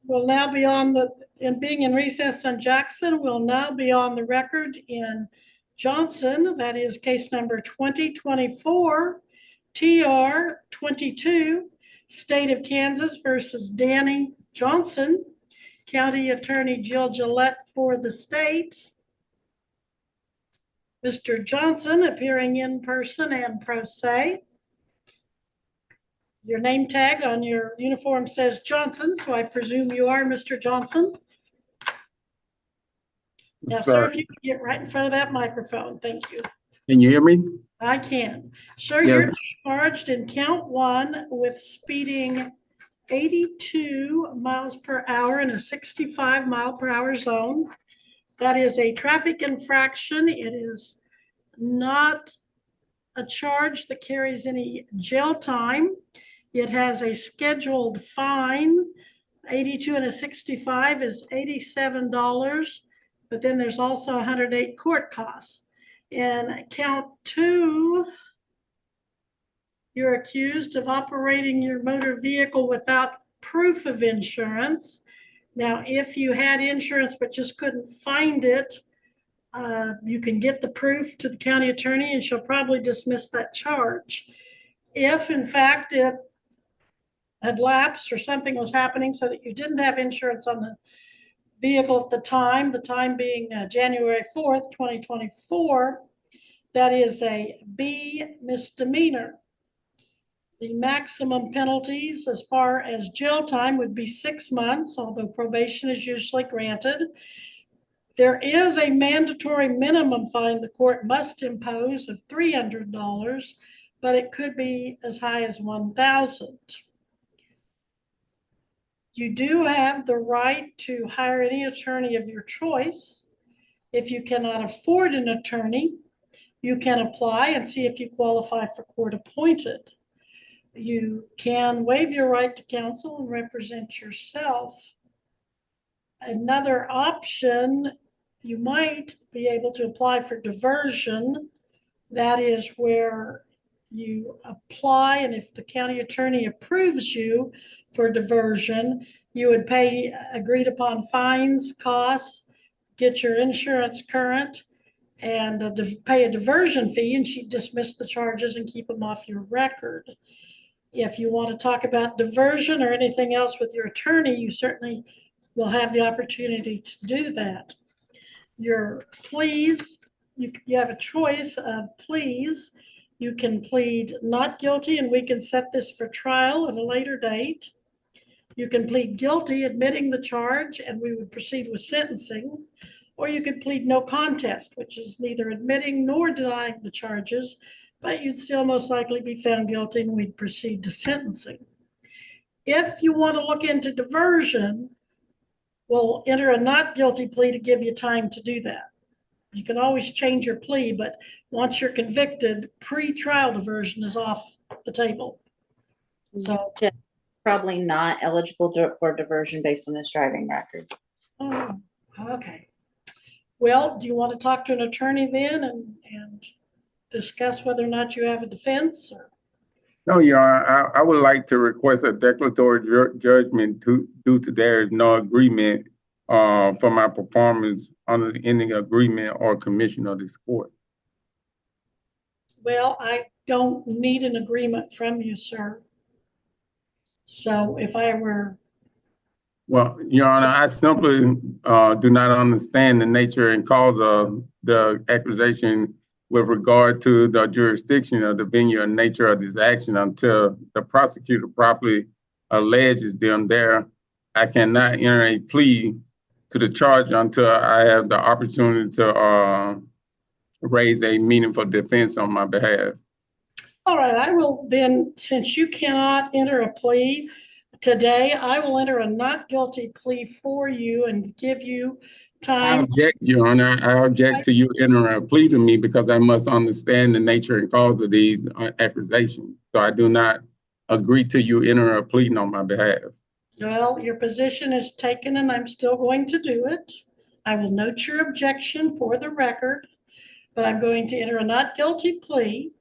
will now be on the, in being in recess on Jackson, will now be on the record in Johnson. That is case number 2024 TR 22, State of Kansas versus Danny Johnson. County Attorney Jill Gillette for the state. Mr. Johnson appearing in person and pro se. Your name tag on your uniform says Johnson, so I presume you are Mr. Johnson. Now, sir, if you could get right in front of that microphone, thank you. Can you hear me? I can. Sir, Yes. You're charged in count 1 with speeding 82 miles per hour in a 65 mile per hour zone. That is a traffic infraction. It is not a charge that carries any jail time. It has a scheduled fine. 82 and a 65 is $87, but then there's also 108 court costs. In count 2, you're accused of operating your motor vehicle without proof of insurance. Now, if you had insurance but just couldn't find it, you can get the proof to the county attorney and she'll probably dismiss that charge. If in fact it had lapsed or something was happening so that you didn't have insurance on the vehicle at the time being January 4th, 2024, that is a B misdemeanor. The maximum penalties as far as jail time would be 6 months, although probation is usually granted. There is a mandatory minimum fine the court must impose of $300, but it could be as high as $1,000. You do have the right to hire any attorney of your choice. If you cannot afford an attorney, you can apply and see if you qualify for court appointed. You can waive your right to counsel and represent yourself. Another option, you might be able to apply for diversion. That is where you apply, and if the county attorney approves you for diversion, you would pay agreed upon fines, costs, get your insurance current, and pay a diversion fee, and she'd dismiss the charges and keep them off your record. If you want to talk about diversion or anything else with your attorney, you certainly will have the opportunity to do that. Your pleas, you have a choice of pleas. You can plead not guilty and we can set this for trial at a later date. You can plead guilty, admitting the charge, and we would proceed with sentencing. Or you could plead no contest, which is neither admitting nor denying the charges, but you'd still most likely be found guilty and we'd proceed to sentencing. If you want to look into diversion, we'll enter a not guilty plea to give you time to do that. You can always change your plea, but once you're convicted, pre-trial diversion is off the table. So probably not eligible for diversion based on his driving record. Oh, okay. Well, do you want to talk to an attorney then and discuss whether or not you have a defense? Or? No, Your Honor, I would like to request a declaratory judgment due to there is no agreement for my performance under any agreement or commission of this court. Well, I don't need an agreement from you, sir. So if I were... Well, Your Honor, I simply do not understand the nature and cause of the accusation with regard to the jurisdiction of the venue and nature of this action until the prosecutor properly alleges them there. I cannot enter a plea to the charge until I have the opportunity to raise a meaningful defense on my behalf. All right, I will then, since you cannot enter a plea today, I will enter a not guilty plea for you and give you time. I object, Your Honor. I object to you entering a plea to me because I must understand the nature and cause of these accusations. So I do not agree to you entering a plea on my behalf. Well, your position is taken and I'm still going to do it. I will note your objection for the record, but I'm going to enter a not guilty plea.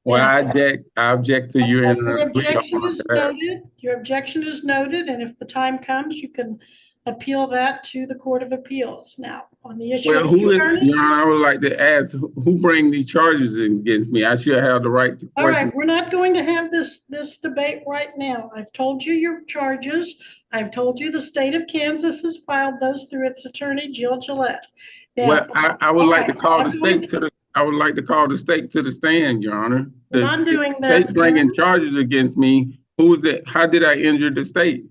Well, Yeah. I object to you Okay, entering your a plea on objection my is behalf. noted. Your objection is noted, and if the time comes, you can appeal that to the Court of Appeals. Now, on the issue Well, of the who is, attorney, Your Honor, I would like to ask, who bring these charges against me? I should have the right to all question. right, we're not going to have this debate right now. I've told you your charges. I've told you the state of Kansas has filed those through its attorney, Jill Gillette. Well, Now, I would all like to right, call I'm the going state to the, I would like to call the state to the stand, Your Honor. We're The not doing state that, bringing sir. charges against me, who's it, how did I injure the state?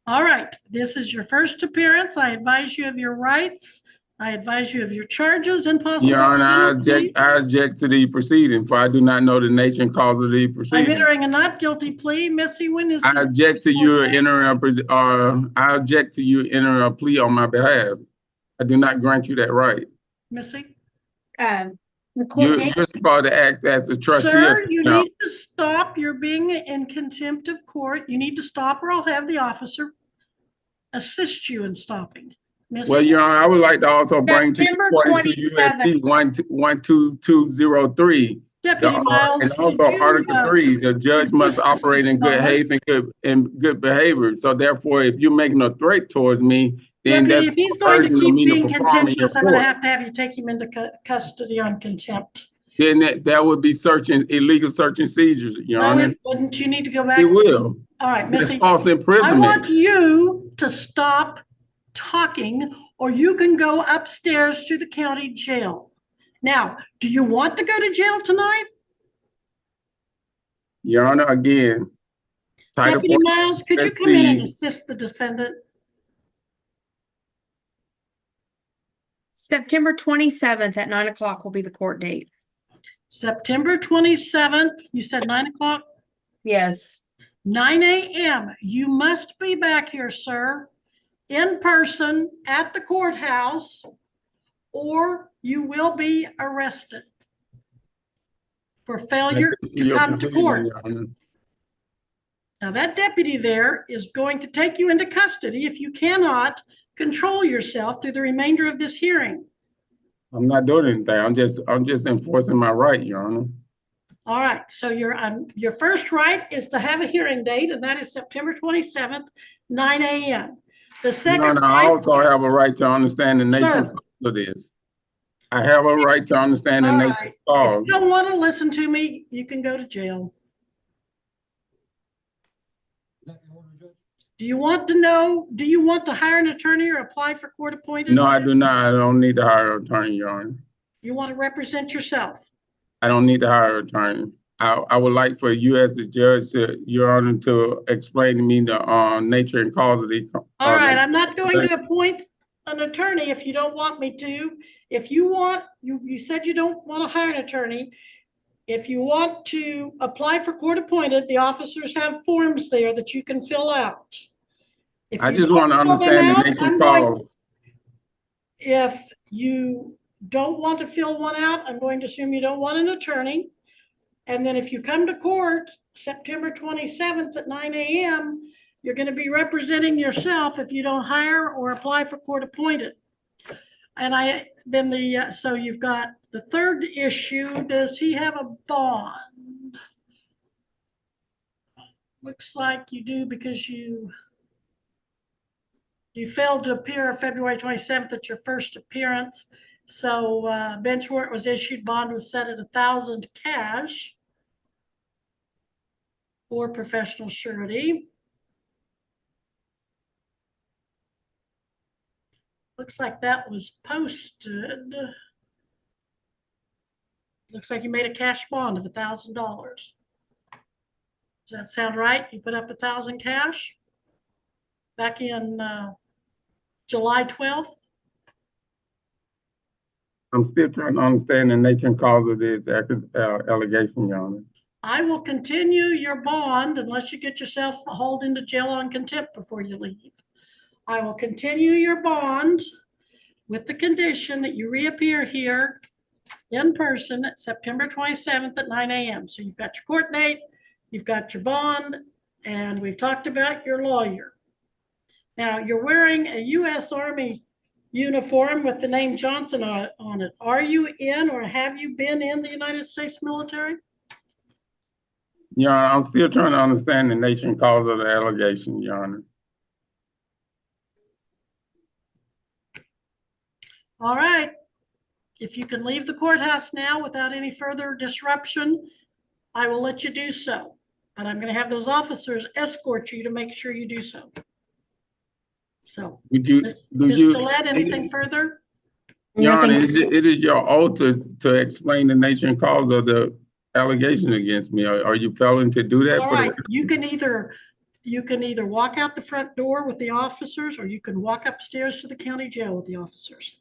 All right, this is your first appearance. I advise you of your rights. I advise you of your charges and possible Your Honor, penalties. I object to the proceeding, for I do not know the nature and cause of the I'm proceeding. entering a not guilty plea. Missy, when is? I object to you entering I object to you entering a plea on my behalf. I do not grant you that right. Missy? The court date, You're supposed to act as a trustee. Sir, you need to stop. You're being in contempt of court. You need to stop or I'll have the officer assist you in stopping. Missy? Well, Your Honor, I would like to also bring to September according to USC 12203. Deputy Miles. And also could you, Article 3, the judge must just operate in good moment? faith and good behavior. So therefore, if you're making a threat towards me, then Deputy, that's if he's going to urgent of keep me to being perform in your contentious, I'm going to court. have you take him into custody on contempt. Then that would be illegal search and seizures, Your No, Honor. wouldn't you need to go back? It will. All right, That's Missy. false I imprisonment. want you to stop talking or you can go upstairs to the county jail. Now, do you want to go to jail tonight? Your Honor, again, Title Deputy 4, Miles, could you come in and assist the defendant? September 27th at 9 o'clock will be the court date. September 27th, you said 9 o'clock? Yes. 9 a.m. You must be back here, sir, in person at the courthouse, or you will be arrested for failure to come to court. Now, that deputy there is going to take you into custody if you cannot control yourself through the remainder of this hearing. I'm not doing anything. I'm just enforcing my right, Your Honor. All right, so your first right is to have a hearing date, and that is September 27th, 9 a.m. The second Your Honor, I also have a right to understand the nature of this. I have a right to understand the nature of the cause. If you don't want to listen to me, you can go to jail. Do you want to hire an attorney or apply for court appointed? No, I do not. I don't need to hire an attorney, Your Honor. You want to represent yourself? I don't need to hire an attorney. I would like for you as the judge, Your Honor, to explain to me the nature and cause of the. All right, I'm not going to appoint an attorney if you don't want me to. If you want, you said you don't want to hire an attorney. If you want to apply for court appointed, the officers have forms there that you can fill out. I just want to understand the nature and cause. If you don't want to fill one out, I'm going to assume you don't want an attorney. And then if you come to court September 27th at 9 a.m., you're going to be representing yourself if you don't hire or apply for court appointed. And so you've got the third issue. Does he have a bond? Looks like you do because you failed to appear February 27th at your first appearance. So bench warrant was issued, bond was set at $1,000 cash for professional surety. Looks like that was posted. Looks like you made a cash bond of $1,000. Does that sound right? You put up $1,000 cash back in July 12th? I'm still trying to understand the nature and cause of this allegation, Your Honor. I will continue your bond unless you get yourself hauled into jail on contempt before you leave. I will continue your bond with the condition that you reappear here in person at September 27th at 9 a.m. So you've got your court date, you've got your bond, and we've talked about your lawyer. Now, you're wearing a U.S. Army uniform with the name Johnson on it. Are you in or have you been in the United States military? Your Honor, I'm still trying to understand the nature and cause of the allegation, Your Honor. All right. If you can leave the courthouse now without any further disruption, I will let you do so. But I'm going to have those officers escort you to make sure you do so. So, Would you, Ms. do Ms. you, Gillette, anything further? Your Honor, Nothing. it is your oath to explain the nature and cause of the allegation against me. Are you failing to do that All for the right, you can either walk out the front door with the officers, or you can walk upstairs to the county jail with the officers.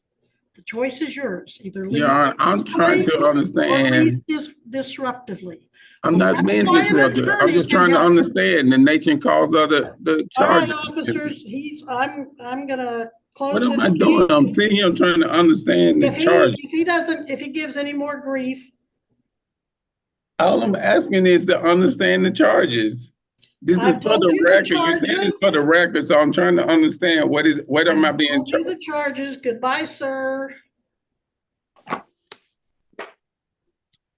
The choice is yours. Either leave Your Honor, I'm trying peacefully to or leave understand. disruptively. I'm Well, not that's being why an disruptive. I'm attorney just can trying to help. understand the nature and cause of the All right, charges. officers, I'm gonna What close am it. I doing? I'm sitting here trying to understand the If charge. if he gives any more grief, All I'm asking is to understand the charges. This is I've for told the you the record. You said it's for the charges. record, so I'm trying to understand what am I I've being told you charged? the charges. Goodbye, sir.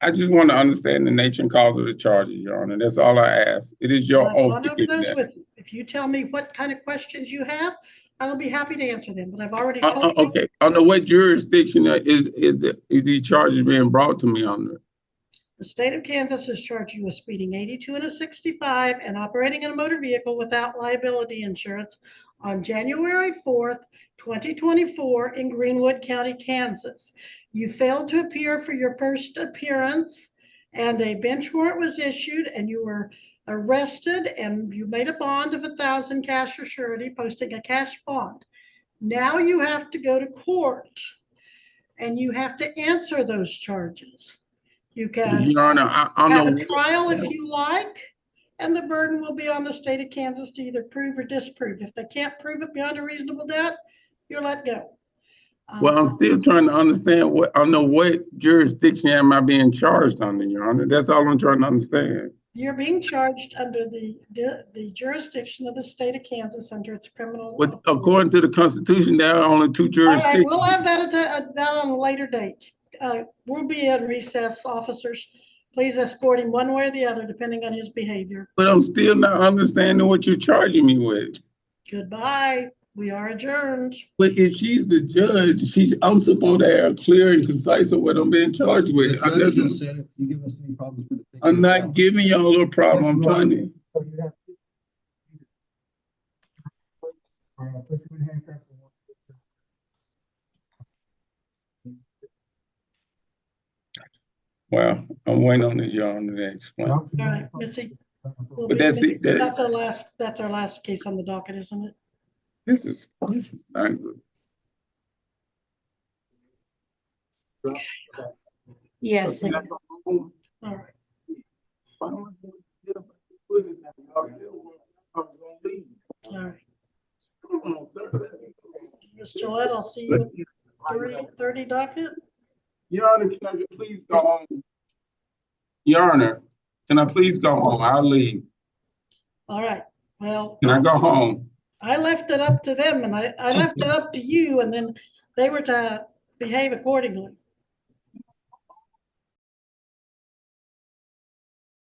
I just want to understand the nature and cause of the charges, Your Honor. That's all I ask. It is your I've oath gone to over do those that. with you. If you tell me what kind of questions you have, I'll be happy to answer them, but I've already told you. Okay, under what jurisdiction is these charges being brought to me under? The state of Kansas has charged you with speeding 82 and a 65 and operating in a motor vehicle without liability insurance on January 4th, 2024 in Greenwood County, Kansas. You failed to appear for your first appearance and a bench warrant was issued and you were arrested and you made a bond of 1,000 cash or surety, posting a cash bond. Now you have to go to court and you have to answer those charges. You can Your Honor, I have know. a trial if you like, and the burden will be on the state of Kansas to either prove or disprove. If they can't prove it beyond a reasonable doubt, you're let go. Well, I'm still trying to understand under what jurisdiction am I being charged under, Your Honor? That's all I'm trying to understand. You're being charged under the jurisdiction of the state of Kansas under its criminal. But according to the Constitution, there are only two All right, jurisdictions. we'll have that on a later date. We'll be at recess, officers. Please escort him one way or the other, depending on his behavior. But I'm still not understanding what you're charging me with. Goodbye. We are adjourned. But if she's the judge, I'm supposed to have clear and concise of what I'm being charged with. The judge just said, if you give us any problems with it. I'm not giving y'all a problem. I'm trying to. So you have to. Put you in handcuffs and Well, I'm waiting on the Your Honor to explain. All right, Missy. But that's it. That's our last case on the docket, isn't it? This is not good. Yes. All right. All right. Ms. Gillette, I'll see you at 3:30 docket. Your Honor, can I please go home? Your Honor, can I please go home? I'll leave. All right, well, Can I go home? I left it up to them and I left it up to you and then they were to behave accordingly.